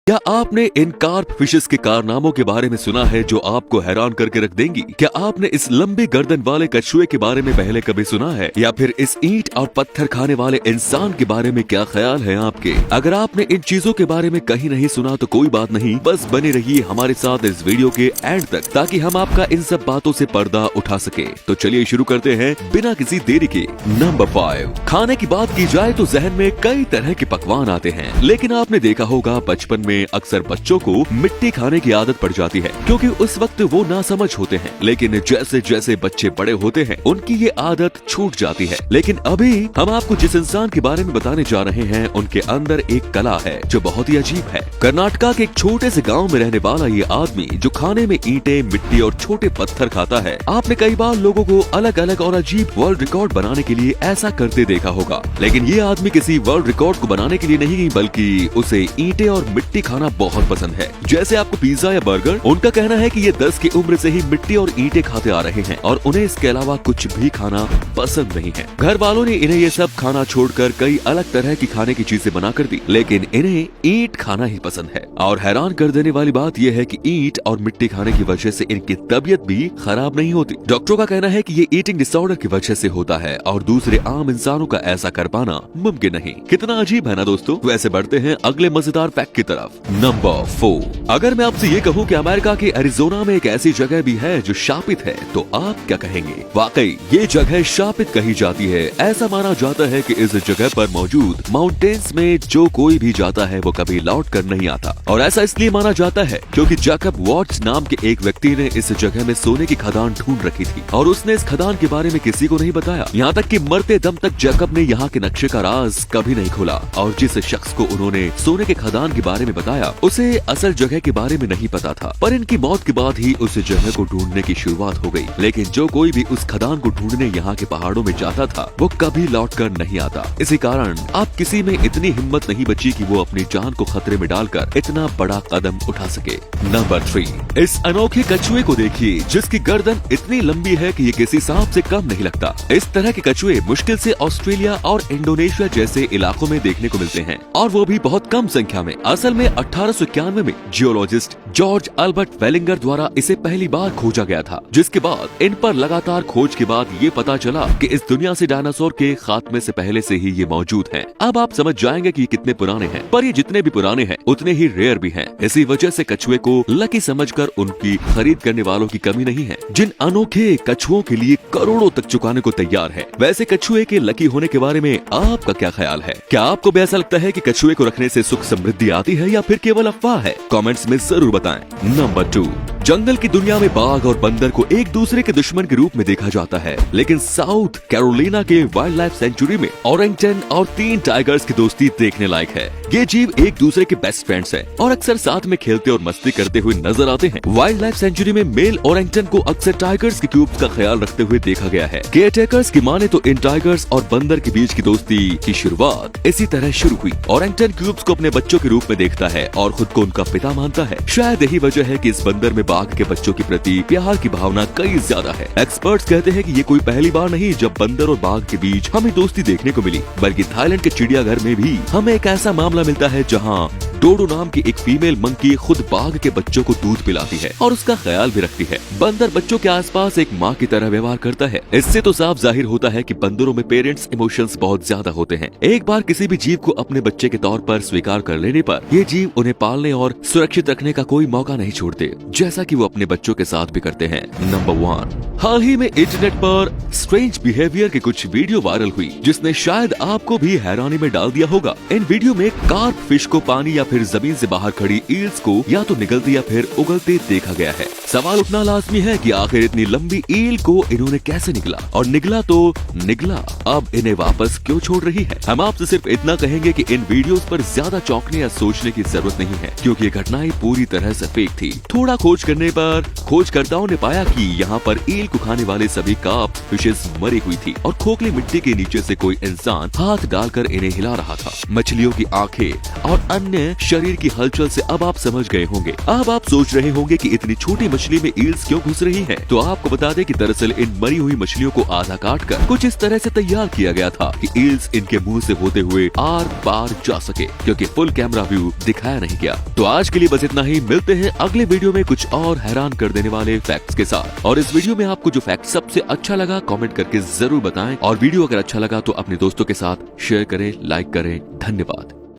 क्या आपने इन carp fishes के कारनामों के बारे में सुना है जो आपको हैरान करके रख देंगी? क्या आपने इस लंबी गर्दन वाले कछुए के बारे में पहले कभी सुना है, या फिर इस ईंट और पत्थर खाने वाले इंसान के बारे में क्या ख्याल है आपके? अगर आपने इन चीजों के बारे में कहीं नहीं सुना तो कोई बात नहीं, बस बने रहिए हमारे साथ इस वीडियो के एंड तक ताकि हम आपका इन सब बातों से पर्दा उठा सके। तो चलिए शुरू करते हैं बिना किसी देरी के। नंबर 5, खाने की बात की जाए तो जहन में कई तरह के पकवान आते हैं, लेकिन आपने देखा होगा बचपन में अक्सर बच्चों को मिट्टी खाने की आदत पड़ जाती है क्योंकि उस वक्त वो नासमझ होते हैं। लेकिन जैसे जैसे बच्चे बड़े होते हैं उनकी ये आदत छूट जाती है। लेकिन अभी हम आपको जिस इंसान के बारे में बताने जा रहे हैं उनके अंदर एक कला है जो बहुत ही अजीब है। कर्नाटका के एक छोटे से गाँव में रहने वाला ये आदमी जो खाने में ईंटें, मिट्टी और छोटे पत्थर खाता है। आपने कई बार लोगों को अलग अलग और अजीब वर्ल्ड रिकॉर्ड बनाने के लिए ऐसा करते देखा होगा, लेकिन ये आदमी किसी वर्ल्ड रिकॉर्ड को बनाने के लिए नहीं बल्कि उसे ईंटें और मिट्टी खाना बहुत पसंद है। जैसे आपको पिज्जा या बर्गर, उनका कहना है कि ये 10 की उम्र से ही मिट्टी और ईंटें खाते आ रहे हैं और उन्हें इसके अलावा कुछ भी खाना पसंद नहीं है। घर वालों ने इन्हें ये सब खाना छोड़कर कई अलग तरह की खाने की चीजें बना कर दी, लेकिन इन्हें ईंट खाना ही पसंद है। और हैरान कर देने वाली बात यह है कि ईंट और मिट्टी खाने की वजह से इनकी तबीयत भी खराब नहीं होती। डॉक्टरों का कहना है कि ये ईटिंग डिसऑर्डर की वजह से होता है और दूसरे आम इंसानों का ऐसा कर पाना मुमकिन नहीं। कितना अजीब है ना दोस्तों। वैसे बढ़ते हैं अगले मजेदार फैक्ट की तरफ। नंबर 4, अगर मैं आपसे ये कहूँ कि अमेरिका के एरिजोना में एक ऐसी जगह भी है जो शापित है, तो आप क्या कहेंगे? वाकई ये जगह शापित कही जाती है। ऐसा माना जाता है कि इस जगह पर मौजूद माउंटेन्स में जो कोई भी जाता है वो कभी लौट कर नहीं आता। और ऐसा इसलिए माना जाता है क्योंकि जैकब वॉट्स नाम के एक व्यक्ति ने इस जगह में सोने की खदान ढूंढ रखी थी और उसने इस खदान के बारे में किसी को नहीं बताया। यहाँ तक कि मरते दम तक जैकब ने यहाँ के नक्शे का राज कभी नहीं खोला और जिस शख्स को उन्होंने सोने के खदान के बारे में बताया उसे असल जगह के बारे में नहीं पता था। पर इनकी मौत के बाद ही उस जगह को ढूंढने की शुरुआत हो गई। लेकिन जो कोई भी उस खदान को ढूंढने यहाँ के पहाड़ों में जाता था वो कभी लौटकर नहीं आता। इसी कारण अब किसी में इतनी हिम्मत नहीं बची कि वो अपनी जान को खतरे में डालकर इतना बड़ा कदम उठा सके। नंबर 3, इस अनोखे कछुए को देखिए जिसकी गर्दन इतनी लंबी है कि ये किसी सांप से कम नहीं लगता। इस तरह के कछुए मुश्किल से ऑस्ट्रेलिया और इंडोनेशिया जैसे इलाकों में देखने को मिलते हैं और वो भी बहुत कम संख्या में। असल में 1891 में जियोलॉजिस्ट जॉर्ज अल्बर्ट वेलिंगर द्वारा इसे पहली बार खोजा गया था, जिसके बाद इन पर लगातार खोज के बाद ये पता चला कि इस दुनिया से डायनासोर के खात्मे से पहले से ही ये मौजूद हैं। अब आप समझ जाएंगे कि ये कितने पुराने हैं, पर ये जितने भी पुराने हैं उतने ही रेयर भी हैं। इसी वजह से कछुए को लकी समझकर उनकी खरीद करने वालों की कमी नहीं है, जिन अनोखे कछुओं के लिए करोड़ों तक चुकाने को तैयार है। वैसे कछुए के लकी होने के बारे में आपका क्या ख्याल है? क्या आपको भी ऐसा लगता है कि कछुए को रखने से सुख समृद्धि आती है या फिर केवल अफवाह है? कमेंट्स में जरूर बताएं। नंबर 2, जंगल की दुनिया में बाघ और बंदर को एक दूसरे के दुश्मन के रूप में देखा जाता है, लेकिन साउथ कैरोलिना के वाइल्ड लाइफ सेंचुरी में ओरेंगटन और 3 टाइगर्स की दोस्ती देखने लायक है। ये जीव एक दूसरे के बेस्ट फ्रेंड्स हैं और अक्सर साथ में खेलते और मस्ती करते हुए नजर आते हैं। वाइल्ड लाइफ सेंचुरी में मेल ओरेंगटन को अक्सर टाइगर्स के क्यूब्स का ख्याल रखते हुए देखा गया है। केयर टेकर्स की माने तो इन टाइगर्स और बंदर के बीच की दोस्ती की शुरुआत इसी तरह शुरू हुई। ओरेंगटन क्यूब्स को अपने बच्चों के रूप में देखता है और खुद को उनका पिता मानता है। शायद यही वजह है कि इस बंदर में बाघ के बच्चों के प्रति प्यार की भावना कई ज्यादा है। एक्सपर्ट्स कहते हैं कि ये कोई पहली बार नहीं जब बंदर और बाघ के बीच हमें दोस्ती देखने को मिली, बल्कि थाईलैंड के चिड़ियाघर में भी हमें एक ऐसा मामला मिलता है जहां डोडो नाम की एक फीमेल मंकी खुद बाघ के बच्चों को दूध पिलाती है और उसका ख्याल भी रखती है। बंदर बच्चों के आसपास एक माँ की तरह व्यवहार करता है। इससे तो साफ जाहिर होता है कि बंदरों में पेरेंट्स इमोशंस बहुत ज्यादा होते हैं। एक बार किसी भी जीव को अपने बच्चे के तौर पर स्वीकार कर लेने पर ये जीव उन्हें पालने और सुरक्षित रखने का कोई मौका नहीं छोड़ते, जैसा कि वो अपने बच्चों के साथ भी करते हैं। नंबर 1, हाल ही में इंटरनेट पर स्ट्रेंज बिहेवियर की कुछ वीडियो वायरल हुई जिसने शायद आपको भी हैरानी में डाल दिया होगा। इन वीडियो में कार्प फिश को पानी या फिर जमीन से बाहर खड़ी ईल्स को या तो निगलते या फिर उगलते देखा गया है। सवाल उठना लाजमी है कि आखिर इतनी लंबी ईल को इन्होंने कैसे निगला, और निगला तो निगला, अब इन्हें वापस क्यों छोड़ रही है? हम आपसे सिर्फ इतना कहेंगे कि इन वीडियोस पर ज्यादा चौंकने या सोचने की जरूरत नहीं है क्योंकि ये घटनाएं पूरी तरह से फेक थी। थोड़ा खोज करने पर खोजकर्ताओं ने पाया कि यहाँ पर ईल को खाने वाले सभी कार्प फिशेस मरी हुई थी और खोखली मिट्टी के नीचे से कोई इंसान हाथ डालकर इन्हें हिला रहा था। मछलियों की आंखें और अन्य शरीर की हलचल से अब आप समझ गए होंगे। अब आप सोच रहे होंगे कि इतनी छोटी मछली में ईल्स क्यों घुस रही हैं? तो आपको बता दें कि दरअसल इन मरी हुई मछलियों को आधा काटकर कुछ इस तरह से तैयार किया गया था कि ईल्स इनके मुंह से होते हुए आर पार जा सके, क्योंकि फुल कैमरा व्यू दिखाया नहीं गया। तो आज के लिए बस इतना ही। मिलते हैं अगले वीडियो में कुछ और हैरान कर देने वाले फैक्ट्स के साथ। और इस वीडियो में आपको जो फैक्ट सबसे अच्छा लगा कमेंट करके जरूर बताएं, और वीडियो अगर अच्छा लगा तो अपने दोस्तों के साथ शेयर करें, लाइक करें। धन्यवाद।